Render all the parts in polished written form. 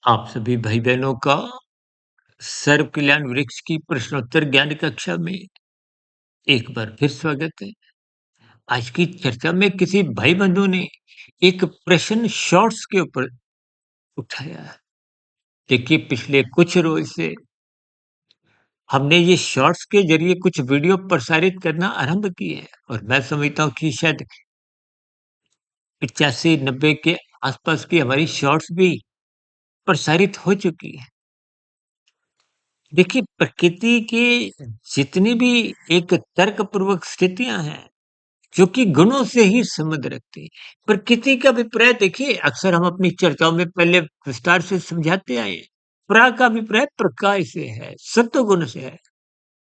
आप सभी भाई-बहनों का सर्व कल्याण वृक्ष की प्रश्नोत्तर ज्ञान कक्षा में एक बार फिर स्वागत है। आज की चर्चा में किसी भाई-बंधु ने एक प्रश्न शॉर्ट्स के ऊपर उठाया है। देखिए पिछले कुछ रोज से हमने ये शॉर्ट्स के ज़रिए कुछ वीडियो प्रसारित करना आरंभ किए हैं और मैं समझता हूँ कि शायद 85-90 के आसपास की हमारी शॉर्ट्स भी प्रसारित हो चुकी है। देखिए प्रकृति की जितनी भी एक तर्कपूर्वक स्थितियाँ हैं, जो कि गुणों से ही संबंध रखती है। प्रकृति का अभिप्राय देखिए अक्सर हम अपनी चर्चाओं में पहले विस्तार से समझाते आए हैं। प्रा का अभिप्राय प्रकाश से है, सत्वगुण से है।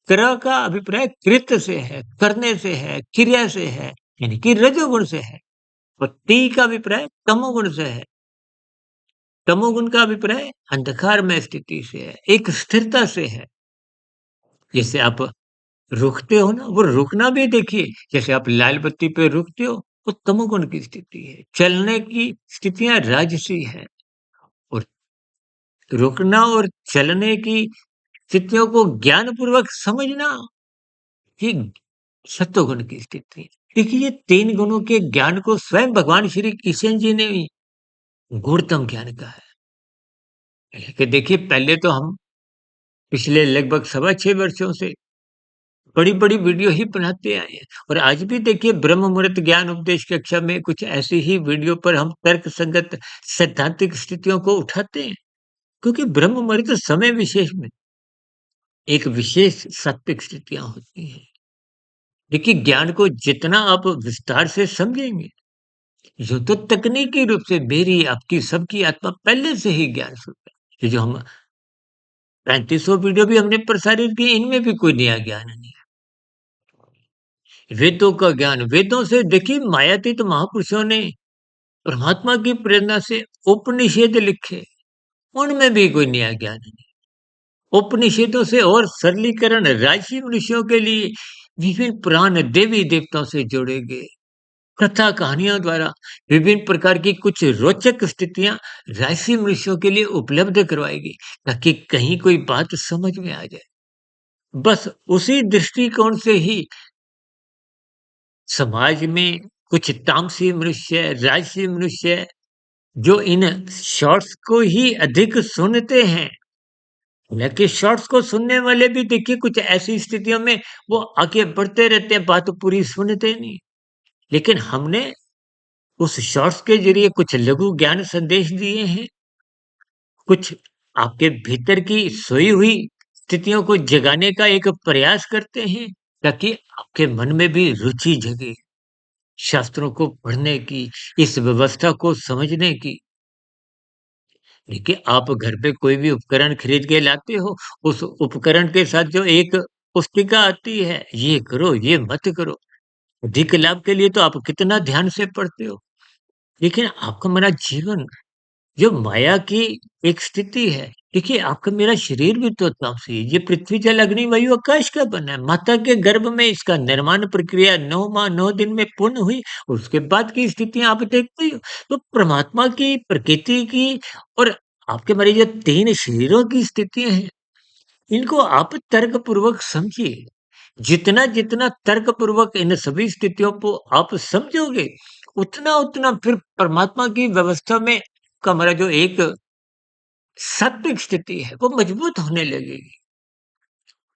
कृ का अभिप्राय कृत्य से है, करने से है, क्रिया से है, यानी कि रजोगुण से है। और ती का अभिप्राय तमोगुण से है। तमोगुण का अभिप्राय अंधकार में स्थिति से है, एक स्थिरता से है। जैसे आप रुकते हो ना, वो रुकना भी देखिए, जैसे आप लाल बत्ती पे रुकते हो, वो तमोगुण की स्थिति है। चलने की स्थितियाँ राजसी है और रुकना और चलने की स्थितियों को ज्ञानपूर्वक समझना, ये सत्वगुण की स्थिति है। देखिए, ये 3 गुणों के ज्ञान को स्वयं भगवान श्री कृष्ण जी ने भी गूढ़तम ज्ञान कहा है। कि देखिए, पहले तो हम पिछले लगभग सवा 6 वर्षों से बड़ी-बड़ी वीडियो ही बनाते आए हैं और आज भी देखिए ब्रह्म मुहूर्त ज्ञान उपदेश कक्षा में कुछ ऐसी ही वीडियो पर हम तर्क संगत सैद्धांतिक स्थितियों को उठाते हैं क्योंकि ब्रह्म मुहूर्त समय विशेष में एक विशेष सात्विक स्थितियां होती हैं। देखिए ज्ञान को जितना आप विस्तार से समझेंगे, जो तो तकनीकी रूप से मेरी आपकी सबकी आत्मा पहले से ही ज्ञान स्वरूप है। ये जो हम 3500 वीडियो भी हमने प्रसारित किए, इनमें भी कोई नया ज्ञान नहीं है। वेदों का ज्ञान, वेदों से देखिए मायातीत महापुरुषों ने परमात्मा की प्रेरणा से उपनिषद लिखे, उनमें भी कोई नया ज्ञान नहीं। उपनिषदों से और सरलीकरण राजसी मनुष्यों के लिए विभिन्न पुराण देवी देवताओं से जोड़े गए, कथा कहानियों द्वारा विभिन्न प्रकार की कुछ रोचक स्थितियां राजसी मनुष्यों के लिए उपलब्ध करवाई गई ताकि कहीं कोई बात समझ में आ जाए। बस उसी दृष्टिकोण से ही समाज में कुछ तामसी मनुष्य, राजसी मनुष्य जो इन शॉर्ट्स को ही अधिक सुनते हैं, हालाँकि शॉर्ट्स को सुनने वाले भी देखिए कुछ ऐसी स्थितियों में वो आगे बढ़ते रहते हैं, बात पूरी सुनते नहीं। लेकिन हमने उस शॉर्ट्स के ज़रिए कुछ लघु ज्ञान संदेश दिए हैं, कुछ आपके भीतर की सोई हुई स्थितियों को जगाने का एक प्रयास करते हैं, ताकि आपके मन में भी रुचि जगे, शास्त्रों को पढ़ने की, इस व्यवस्था को समझने की। देखिए, आप घर पे कोई भी उपकरण खरीद के लाते हो, उस उपकरण के साथ जो एक पुस्तिका आती है, ये करो, ये मत करो। अधिक लाभ के लिए तो आप कितना ध्यान से पढ़ते हो। लेकिन आपका मेरा जीवन जो माया की एक स्थिति है, देखिए आपका मेरा शरीर भी तो तामसी है। ये पृथ्वी, जल, अग्नि, वायु, आकाश का बना है। माता के गर्भ में इसका निर्माण प्रक्रिया 9 माह 9 दिन में पूर्ण हुई और उसके बाद की स्थितियाँ आप देखते ही हो। तो परमात्मा की, प्रकृति की और आपके हमारे जो 3 शरीरों की स्थितियाँ हैं, इनको आप तर्कपूर्वक समझिए। जितना-जितना तर्कपूर्वक इन सभी स्थितियों को आप समझोगे, उतना-उतना फिर परमात्मा की व्यवस्था में का हमारा जो एक सात्विक स्थिति है, वो मजबूत होने लगेगी।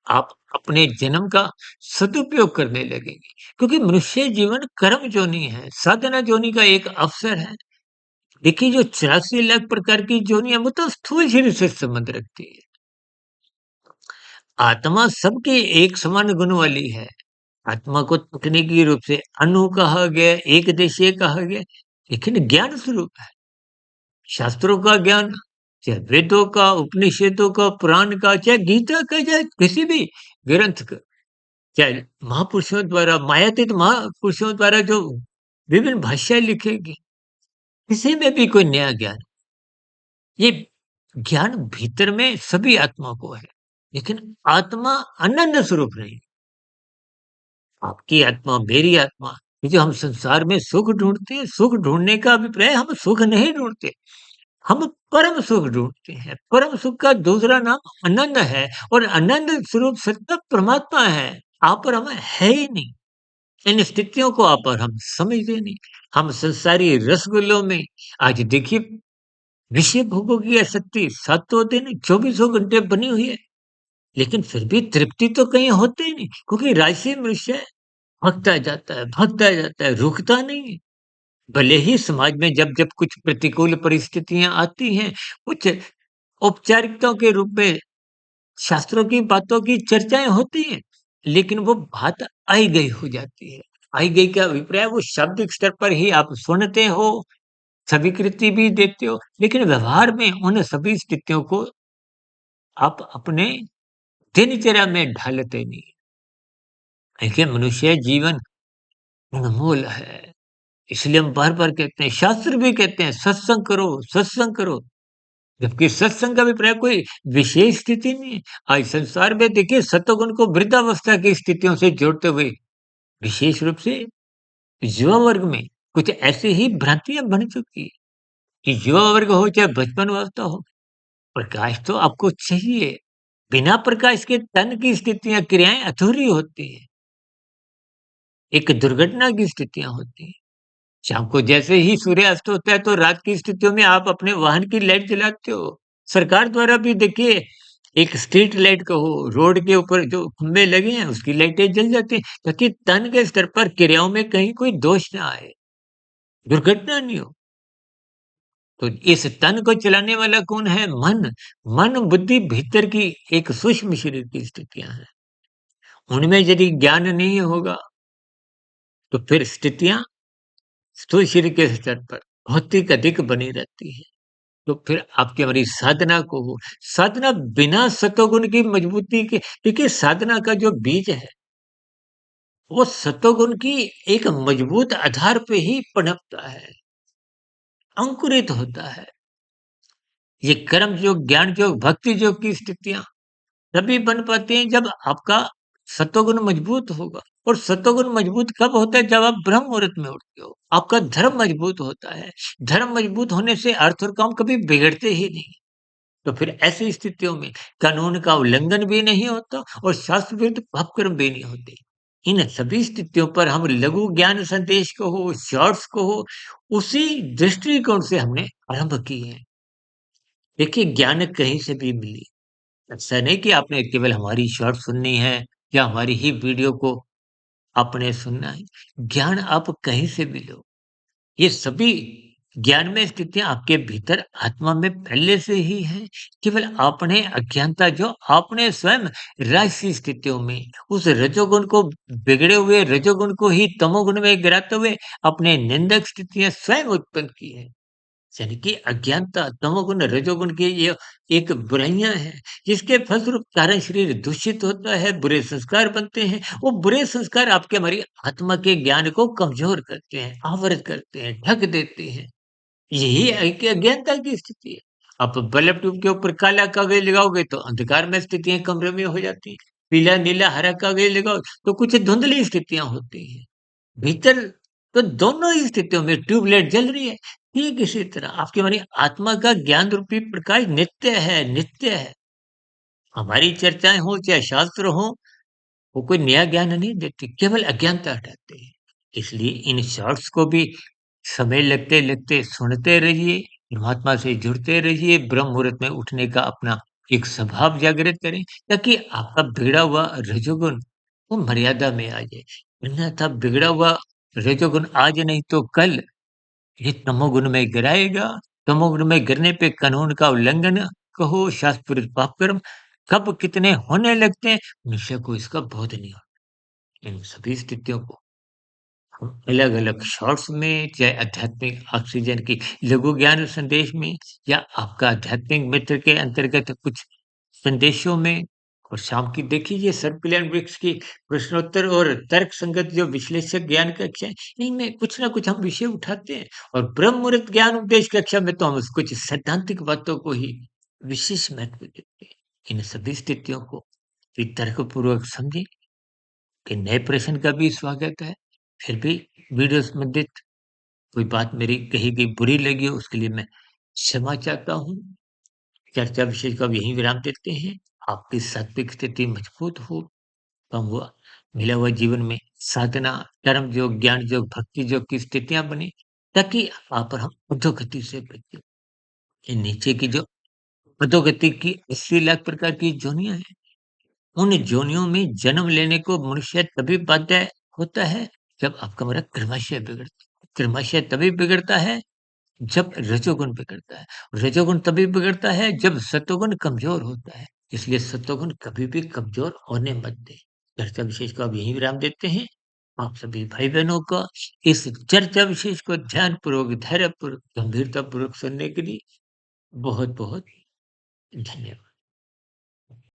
आप अपने जन्म का सदुपयोग करने लगेंगे क्योंकि मनुष्य जीवन कर्म जोनि है, साधना जोनि का एक अवसर है। देखिए जो 84 लाख प्रकार की जोनियाँ वो तो स्थूल शरीर से संबंध रखती है। आत्मा सबकी एक समान गुण वाली है। आत्मा को तकनीकी रूप से अणु कहा गया, एकदेशीय कहा गया, लेकिन ज्ञान स्वरूप है। शास्त्रों का ज्ञान, चाहे वेदों का, उपनिषदों का, पुराण का, चाहे गीता का, चाहे किसी भी ग्रंथ का, चाहे महापुरुषों द्वारा, मायातीत महापुरुषों द्वारा जो विभिन्न भाषाएँ लिखी गई, किसी में भी कोई नया ज्ञान, ये ज्ञान भीतर में सभी आत्मा को है, लेकिन आत्मा अनन्य स्वरूप नहीं। आपकी आत्मा, मेरी आत्मा, ये जो हम संसार में सुख ढूँढते हैं, सुख ढूँढने का अभिप्राय हम सुख नहीं ढूँढते। हम परम सुख ढूँढते हैं। परम सुख का दूसरा नाम आनंद है और आनंद स्वरूप सत्ता परमात्मा है। आप और हम है ही नहीं। इन स्थितियों को आप और हम समझते नहीं। हम संसारी रसगुल्लों में आज देखिए विषय भोगों की आसक्ति सातों दिन चौबीसों घंटे बनी हुई है। लेकिन फिर भी तृप्ति तो कहीं होती ही नहीं क्योंकि राशि मनुष्य भागता जाता है, रुकता नहीं है। भले ही समाज में जब-जब कुछ प्रतिकूल परिस्थितियाँ आती हैं, कुछ औपचारिकताओं के रूप में शास्त्रों की बातों की चर्चाएँ होती हैं, लेकिन वो बात आई गई हो जाती है। आई गई का अभिप्राय वो शाब्दिक स्तर पर ही आप सुनते हो, स्वीकृति भी देते हो, लेकिन व्यवहार में उन सभी स्थितियों को आप अपने दिनचर्या में ढालते नहीं। देखिए मनुष्य जीवन अनमोल है, इसलिए हम बार-बार कहते हैं, शास्त्र भी कहते हैं सत्संग करो, सत्संग करो। जबकि सत्संग का अभिप्राय कोई विशेष स्थिति नहीं है। आज संसार में देखिए सतोगुण को वृद्धावस्था की स्थितियों से जोड़ते हुए विशेष रूप से युवा वर्ग में कुछ ऐसी ही भ्रांतियां बन चुकी है कि युवा वर्ग हो चाहे बचपन अवस्था हो, प्रकाश तो आपको चाहिए। बिना प्रकाश के तन की स्थितियां क्रियाएं अधूरी होती है, एक दुर्घटना की स्थितियां होती है। शाम को जैसे ही सूर्यास्त होता है तो रात की स्थितियों में आप अपने वाहन की लाइट जलाते हो। सरकार द्वारा भी देखिए एक स्ट्रीट लाइट कहो, रोड के ऊपर जो खंभे लगे हैं उसकी लाइटें जल जाती हैं ताकि तन के स्तर पर क्रियाओं में कहीं कोई दोष ना आए, दुर्घटना नहीं हो। तो इस तन को चलाने वाला कौन है? मन। मन, बुद्धि भीतर की एक सूक्ष्म शरीर की स्थितियाँ हैं। उनमें यदि ज्ञान नहीं होगा तो फिर स्थितियाँ स्थूल शरीर के स्तर पर भौतिक अधिक बनी रहती है। तो फिर आपकी हमारी साधना को हो, साधना बिना सतोगुण की मजबूती के देखिए साधना का जो बीज है, वो सतोगुण की एक मजबूत आधार पे ही पनपता है, अंकुरित होता है। ये कर्म योग, ज्ञान योग, भक्ति योग की स्थितियाँ तभी बन पाती हैं जब आपका सतोगुण मजबूत होगा। और सतोगुण मजबूत कब होता है? जब आप ब्रह्म मुहूर्त में उठते हो। आपका धर्म मजबूत होता है। धर्म मजबूत होने से अर्थ और काम कभी बिगड़ते ही नहीं। तो फिर ऐसी स्थितियों में कानून का उल्लंघन भी नहीं होता और शास्त्र विरुद्ध पाप कर्म भी नहीं होते। इन सभी स्थितियों पर हम लघु ज्ञान संदेश को हो, शॉर्ट्स को हो, उसी दृष्टिकोण से हमने आरंभ की है। देखिए ज्ञान कहीं से भी मिली। ऐसा नहीं कि आपने केवल हमारी शॉर्ट सुननी है या हमारी ही वीडियो को आपने सुनना है। ज्ञान आप कहीं से भी लो। ये सभी ज्ञान में स्थितियाँ आपके भीतर आत्मा में पहले से ही हैं। केवल आपने अज्ञानता जो आपने स्वयं राजसी स्थितियों में उस रजोगुण को बिगड़े हुए रजोगुण को ही तमोगुण में गिराते हुए अपने निंदक स्थितियाँ स्वयं उत्पन्न की है। यानी कि अज्ञानता, तमोगुण, रजोगुण की ये एक बुराइयाँ हैं, जिसके फलस्वरूप कारण शरीर दूषित होता है, बुरे संस्कार बनते हैं। वो बुरे संस्कार आपके हमारी आत्मा के ज्ञान को कमज़ोर करते हैं, आवृत करते हैं, ढक देते हैं। यही एक अज्ञानता की स्थिति है। आप बल्ब ट्यूब के ऊपर काला कागज़ लगाओगे तो अंधकार में स्थितियाँ कमरे में हो जाती हैं। पीला, नीला, हरा कागज़ लगाओ तो कुछ धुंधली स्थितियाँ होती हैं। भीतर तो दोनों ही स्थितियों में ट्यूबलाइट जल रही है। ठीक इसी तरह आपकी हमारी आत्मा का ज्ञान रूपी प्रकाश नित्य है, नित्य है। हमारी चर्चाएँ हों चाहे शास्त्र हों, वो कोई नया ज्ञान नहीं देते, केवल अज्ञानता हटाते हैं। इसलिए इन शॉर्ट्स को भी समय लगते-लगते सुनते रहिए, परमात्मा से जुड़ते रहिए, ब्रह्म मुहूर्त में उठने का अपना एक स्वभाव जागृत करें, ताकि आपका बिगड़ा हुआ रजोगुण वो मर्यादा में आ जाए। अन्यथा बिगड़ा हुआ रजोगुण आज नहीं तो कल ये तमोगुण में गिराएगा। तमोगुण में गिरने पे कानून का उल्लंघन कहो, शास्त्र विरुद्ध पाप कर्म कब कितने होने लगते हैं, मनुष्य को इसका बोध नहीं होता। इन सभी स्थितियों को हम अलग-अलग शॉर्ट्स में, चाहे आध्यात्मिक ऑक्सीजन की लघु ज्ञान संदेश में या आपका आध्यात्मिक मित्र के अंतर्गत कुछ संदेशों में और शाम की देखिए ये सर्पिल वृक्ष की प्रश्नोत्तर और तर्क संगत जो विश्लेषक ज्ञान कक्षाएँ, इनमें कुछ ना कुछ हम विषय उठाते हैं और ब्रह्म मुहूर्त ज्ञान उपदेश कक्षा में तो हम कुछ सैद्धांतिक बातों को ही विशेष महत्व देते हैं। इन सभी स्थितियों को तर्कपूर्वक समझें कि नए प्रश्न का भी स्वागत है। फिर भी वीडियो संबंधित कोई बात मेरी कही गई बुरी लगी हो उसके लिए मैं क्षमा चाहता हूँ। चर्चा विशेष को अब यहीं विराम देते हैं। आपकी सात्विक स्थिति मजबूत हो, कम हुआ मिला हुआ जीवन में साधना, कर्म योग, ज्ञान योग, भक्ति योग की स्थितियाँ बने, ताकि वहाँ पर हम अधोगति से बचें। ये नीचे की जो अधोगति की 80 लाख प्रकार की योनियाँ हैं, उन योनियों में जन्म लेने को मनुष्य तभी बाध्य होता है, जब आपका हमारा क्रमशः बिगड़ता है। क्रमशः तभी बिगड़ता है, जब रजोगुण बिगड़ता है। रजोगुण तभी बिगड़ता है, जब सतोगुण कमज़ोर होता है। इसलिए सतोगुण कभी भी कमज़ोर होने मत दें। चर्चा विशेष को अब यहीं विराम देते हैं। आप सभी भाई-बहनों को इस चर्चा विशेष को ध्यानपूर्वक, धैर्यपूर्वक, गंभीरतापूर्वक सुनने के लिए बहुत-बहुत धन्यवाद।